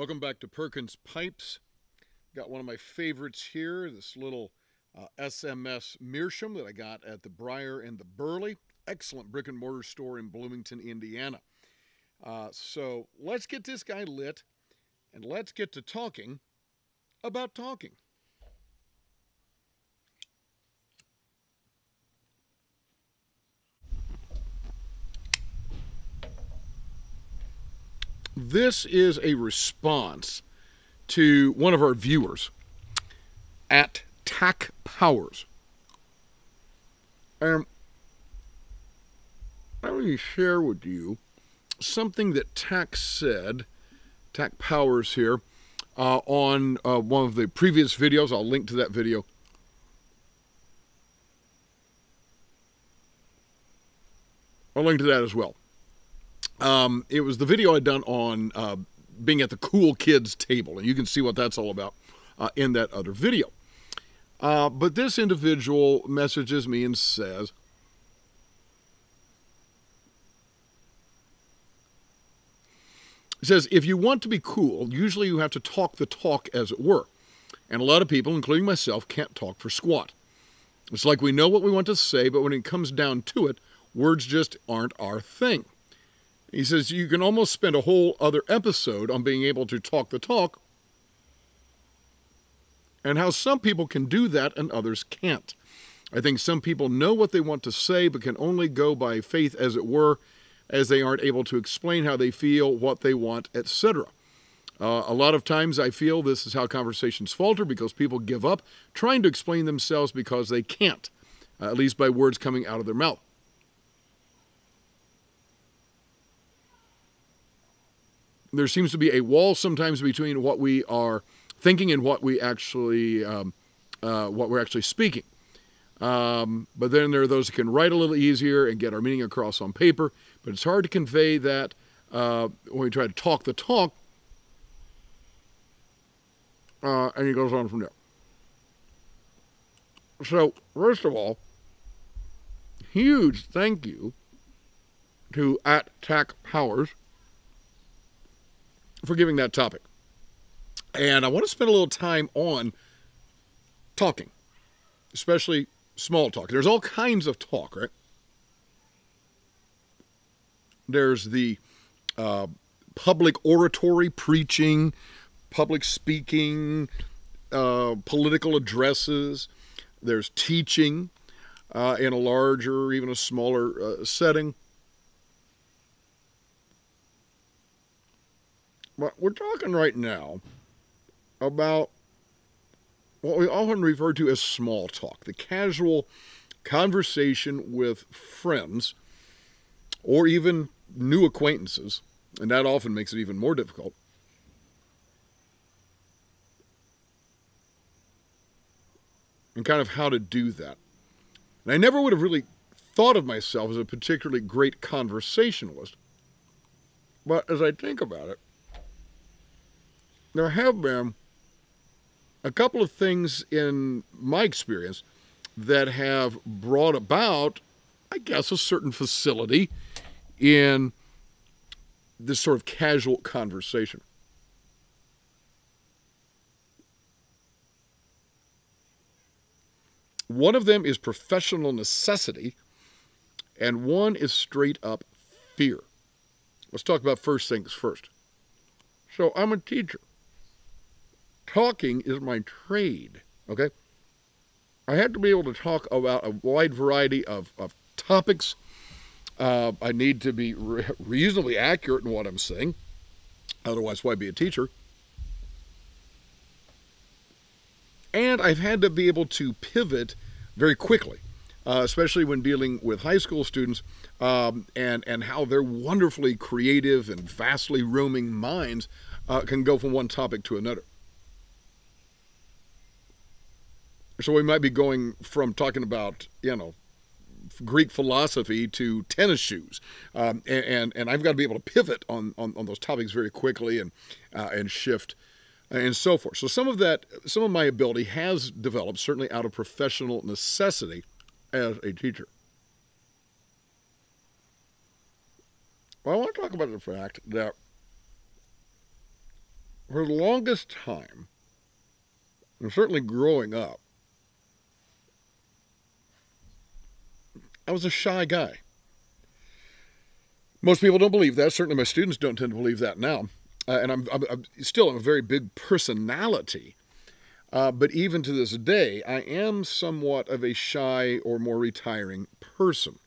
Welcome back to Perkins Pipes. Got one of my favorites here, this little SMS meerschaum that I got at the Briar and the Burley. Excellent brick and mortar store in Bloomington, Indiana. So let's get this guy lit and let's get to talking about talking. This is a response to one of our viewers at Tack Powers. Let me share with you something that Tack said, Tack Powers here, on one of the previous videos. I'll link to that video. I'll link to that as well. It was the video I'd done on being at the cool kids table, and you can see what that's all about in that other video. But this individual messages me and says, if you want to be cool, usually you have to talk the talk, as it were. And a lot of people, including myself, can't talk for squat. It's like we know what we want to say, but when it comes down to it, words just aren't our thing. He says you can almost spend a whole other episode on being able to talk the talk and how some people can do that and others can't. I think some people know what they want to say but can only go by faith, as it were, as they aren't able to explain how they feel, what they want, etc. A lot of times I feel this is how conversations falter, because people give up trying to explain themselves because they can't, at least by words coming out of their mouth. There seems to be a wall sometimes between what we are thinking and what we're actually speaking. But then there are those who can write a little easier and get our meaning across on paper. But it's hard to convey that when we try to talk the talk. And he goes on from there. So, first of all, huge thank you to @Tack Powers for giving that topic. And I want to spend a little time on talking, especially small talk. There's all kinds of talk, right? There's the public oratory, preaching, public speaking, political addresses. There's teaching in a larger or even a smaller setting. But we're talking right now about what we often refer to as small talk, the casual conversation with friends or even new acquaintances, and that often makes it even more difficult. And kind of how to do that. And I never would have really thought of myself as a particularly great conversationalist, but as I think about it, there have been a couple of things in my experience that have brought about, I guess, a certain facility in this sort of casual conversation. One of them is professional necessity, and one is straight up fear. Let's talk about first things first. So I'm a teacher. Talking is my trade, okay? I have to be able to talk about a wide variety of topics. I need to be reasonably accurate in what I'm saying. Otherwise, why be a teacher? And I've had to be able to pivot very quickly, especially when dealing with high school students and how their wonderfully creative and vastly roaming minds can go from one topic to another. So we might be going from talking about, Greek philosophy to tennis shoes. And I've got to be able to pivot on those topics very quickly and shift and so forth. So some of my ability has developed, certainly out of professional necessity as a teacher. Well, I want to talk about the fact that For the longest time, and certainly growing up, I was a shy guy. Most people don't believe that. Certainly my students don't tend to believe that now. And I'm still a very big personality. But even to this day, I am somewhat of a shy or more retiring person.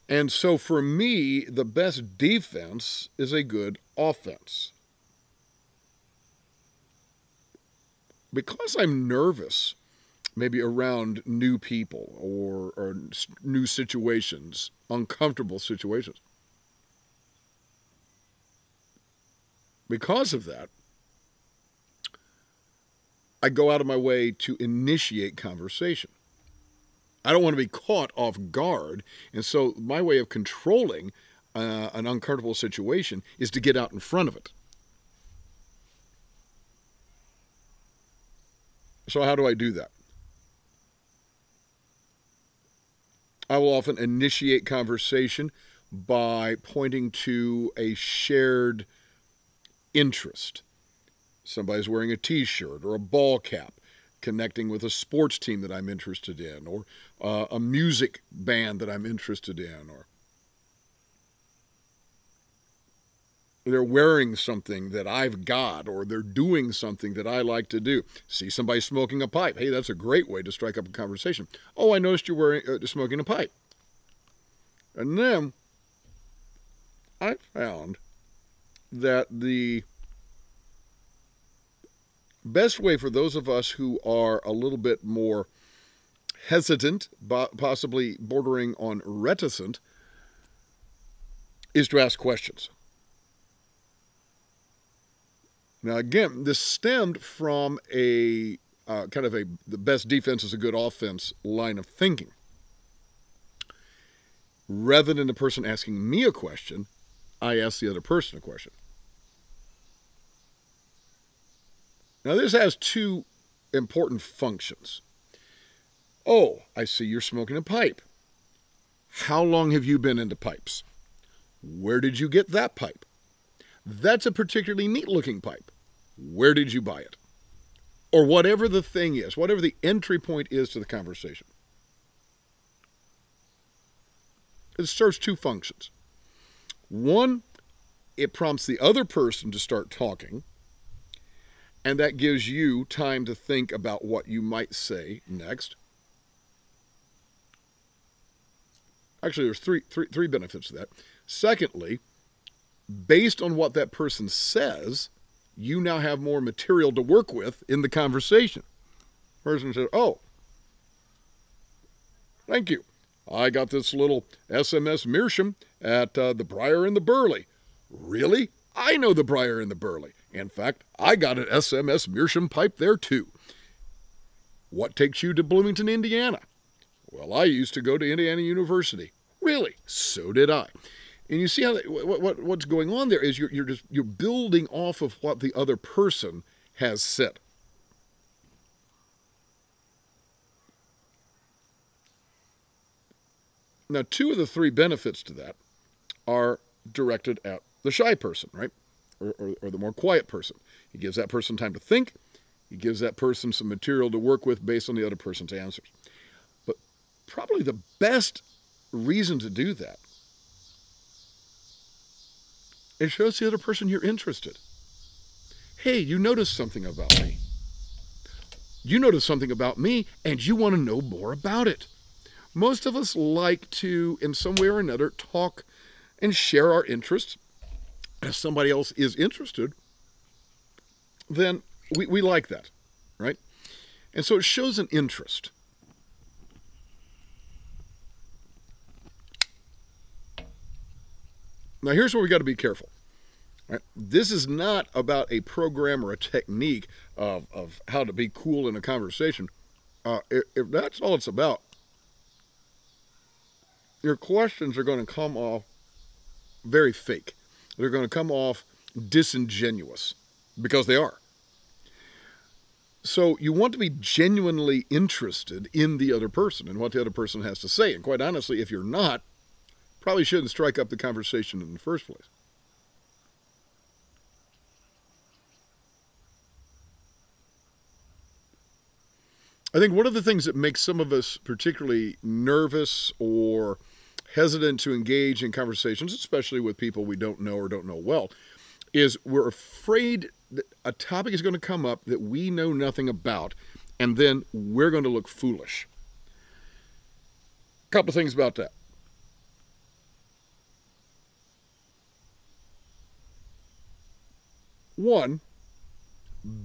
And so for me, the best defense is a good offense. Because I'm nervous, maybe around new people or new situations, uncomfortable situations. Because of that, I go out of my way to initiate conversation. I don't want to be caught off guard, and so my way of controlling an uncomfortable situation is to get out in front of it. So how do I do that? I will often initiate conversation by pointing to a shared interest. Somebody's wearing a t-shirt or a ball cap, connecting with a sports team that I'm interested in, or a music band that I'm interested in, or they're wearing something that I've got, or they're doing something that I like to do. See somebody smoking a pipe. Hey, that's a great way to strike up a conversation. Oh, I noticed you're smoking a pipe. And then I found that the best way for those of us who are a little bit more hesitant, possibly bordering on reticent, is to ask questions. Now, again, this stemmed from a the best defense is a good offense line of thinking. Rather than the person asking me a question, I ask the other person a question. Now, this has two important functions. Oh, I see you're smoking a pipe. How long have you been into pipes? Where did you get that pipe? That's a particularly neat-looking pipe. Where did you buy it? Or whatever the thing is, whatever the entry point is to the conversation. It serves two functions. One, it prompts the other person to start talking, and that gives you time to think about what you might say next. Actually, there's three benefits to that. Secondly, based on what that person says, you now have more material to work with in the conversation. The person says, oh, thank you. I got this little SMS meerschaum at the Briar and the Burley. Really? I know the Briar and the Burley. In fact, I got an SMS meerschaum pipe there too. What takes you to Bloomington, Indiana? Well, I used to go to Indiana University. Really? So did I. And you see how what's going on there is you're building off of what the other person has said. Now, two of the three benefits to that are directed at the shy person, right? Or the more quiet person. He gives that person time to think. He gives that person some material to work with based on the other person's answers. But probably the best reason to do that, it shows the other person you're interested. Hey, you noticed something about me. You noticed something about me, and you want to know more about it. Most of us like to, in some way or another, talk and share our interests. If somebody else is interested, then we like that, right? And so it shows an interest. Now, here's where we got to be careful. Right? This is not about a program or a technique of how to be cool in a conversation. If that's all it's about, your questions are going to come off very fake. They're going to come off disingenuous, because they are. So you want to be genuinely interested in the other person and what the other person has to say. And quite honestly, if you're not, probably shouldn't strike up the conversation in the first place. I think one of the things that makes some of us particularly nervous or hesitant to engage in conversations, especially with people we don't know or don't know well, is we're afraid that a topic is going to come up that we know nothing about, and then we're going to look foolish. A couple things about that. One,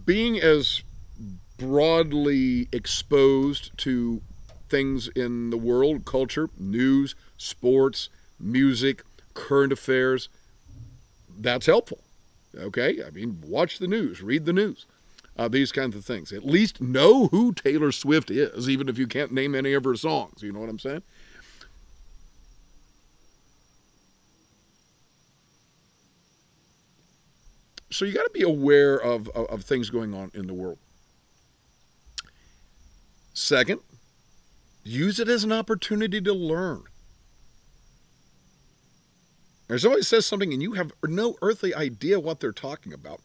being as broadly exposed to things in the world, culture, news, sports, music, current affairs, that's helpful. Okay? I mean, watch the news, read the news, these kinds of things. At least know who Taylor Swift is, even if you can't name any of her songs. You know what I'm saying? So you got to be aware of things going on in the world. Second, use it as an opportunity to learn. If somebody says something and you have no earthly idea what they're talking about,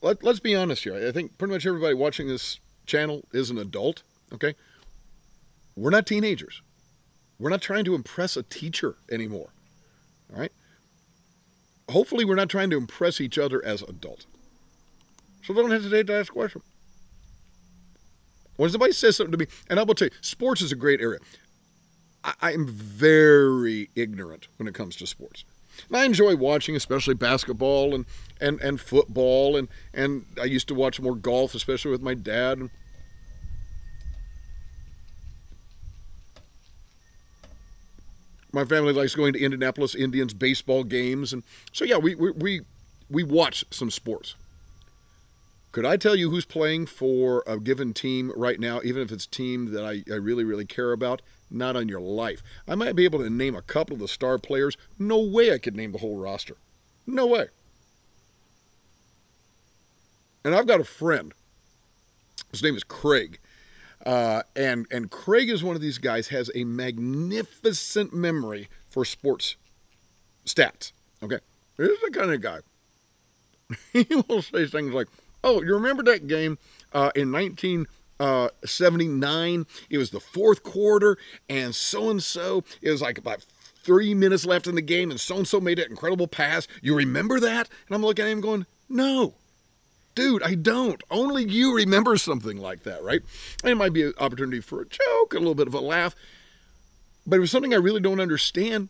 let's be honest here. I think pretty much everybody watching this channel is an adult, okay? We're not teenagers. We're not trying to impress a teacher anymore, all right? Hopefully we're not trying to impress each other as adults. So don't hesitate to ask questions. When somebody says something to me, and I will tell you, sports is a great area. I am very ignorant when it comes to sports. And I enjoy watching, especially basketball and football, and I used to watch more golf, especially with my dad. My family likes going to Indianapolis Indians baseball games, and so yeah, we watch some sports. Could I tell you who's playing for a given team right now, even if it's a team that I really, really care about? Not on your life. I might be able to name a couple of the star players. No way I could name the whole roster. No way. And I've got a friend. His name is Craig. And Craig is one of these guys, has a magnificent memory for sports stats. Okay. This is the kind of guy. He will say things like, oh, you remember that game in 1979? It was the fourth quarter, and so-and-so, it was like about 3 minutes left in the game, and so-and-so made an incredible pass. You remember that? And I'm looking at him going, no. Dude, I don't. Only you remember something like that, right? And it might be an opportunity for a joke, a little bit of a laugh. But it was something I really don't understand.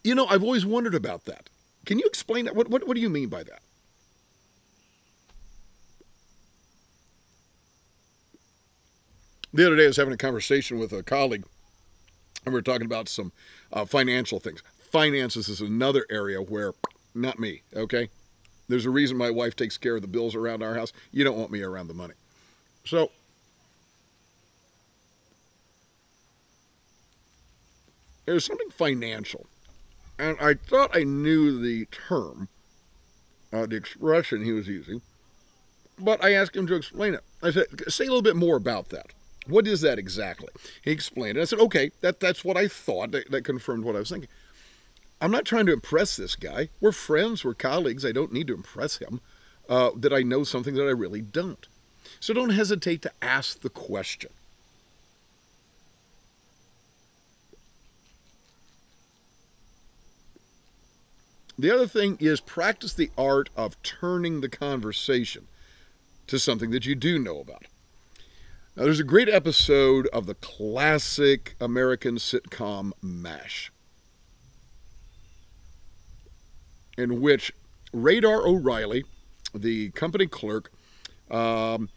You know, I've always wondered about that. Can you explain that? What do you mean by that? The other day I was having a conversation with a colleague, and we were talking about some financial things. Finances is another area where, not me, okay? There's a reason my wife takes care of the bills around our house. You don't want me around the money. So, there's something financial. And I thought I knew the term, the expression he was using, but I asked him to explain it. I said, say a little bit more about that. What is that exactly? He explained it. I said, okay, that's what I thought. That confirmed what I was thinking. I'm not trying to impress this guy. We're friends. We're colleagues. I don't need to impress him that I know something that I really don't. So don't hesitate to ask the question. The other thing is practice the art of turning the conversation to something that you do know about. Now, there's a great episode of the classic American sitcom MASH, in which Radar O'Reilly, the company clerk, doesn't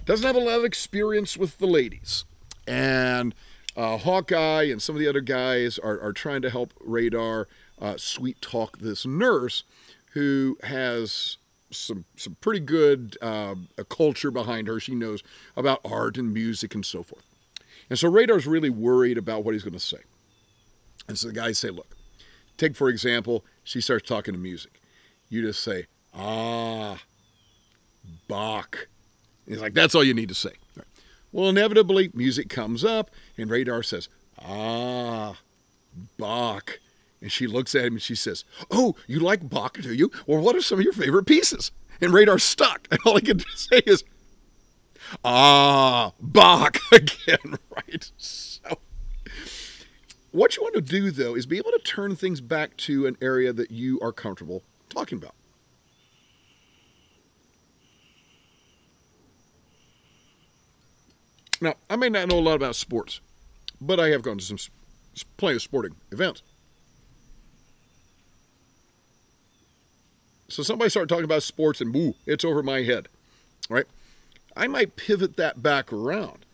have a lot of experience with the ladies. And Hawkeye and some of the other guys are trying to help Radar sweet talk this nurse who has some pretty good culture behind her. She knows about art and music and so forth. And so Radar's really worried about what he's going to say. And so the guys say, look, take, for example, she starts talking to music. You just say, ah, Bach. And he's like, that's all you need to say. Right. Well, inevitably, music comes up, and Radar says, ah, Bach. And she looks at him and she says, oh, you like Bach, do you? Well, what are some of your favorite pieces? And Radar's stuck. And all he can say is, Bach again, right? So, what you want to do, though, is be able to turn things back to an area that you are comfortable talking about. Now, I may not know a lot about sports, but I have gone to plenty of sporting events. So somebody started talking about sports and, woo, it's over my head, right? I might pivot that back around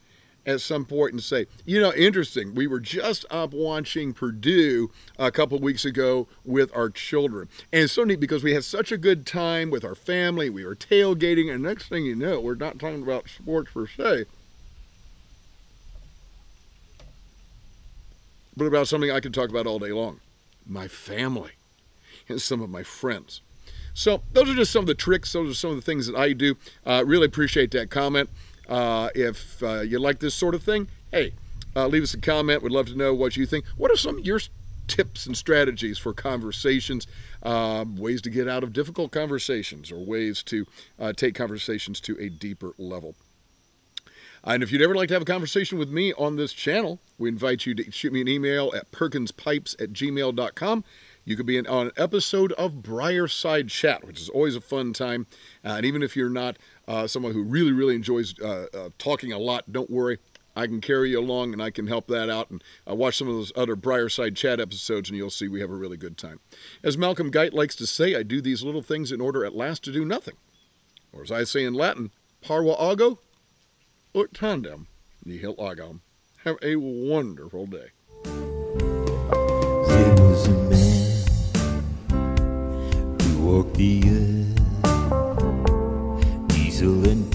at some point and say, you know, interesting, we were just up watching Purdue a couple of weeks ago with our children. And it's so neat because we had such a good time with our family. We were tailgating, and next thing you know, we're not talking about sports per se, but about something I can talk about all day long, my family and some of my friends. So those are just some of the tricks. Those are some of the things that I do. Really appreciate that comment. If you like this sort of thing, hey, leave us a comment. We'd love to know what you think. What are some of your tips and strategies for conversations, ways to get out of difficult conversations, or ways to take conversations to a deeper level? And if you'd ever like to have a conversation with me on this channel, we invite you to shoot me an email at perkinspipes@gmail.com. You could be on an episode of Briarside Chat, which is always a fun time. And even if you're not someone who really, really enjoys talking a lot, don't worry. I can carry you along, and I can help that out. And watch some of those other Briarside Chat episodes, and you'll see we have a really good time. As Malcolm Guite likes to say, I do these little things in order at last to do nothing. Or as I say in Latin, Parva ago, ut tandem, nihil agam. Have a wonderful day. There was a man who walked the earth, diesel and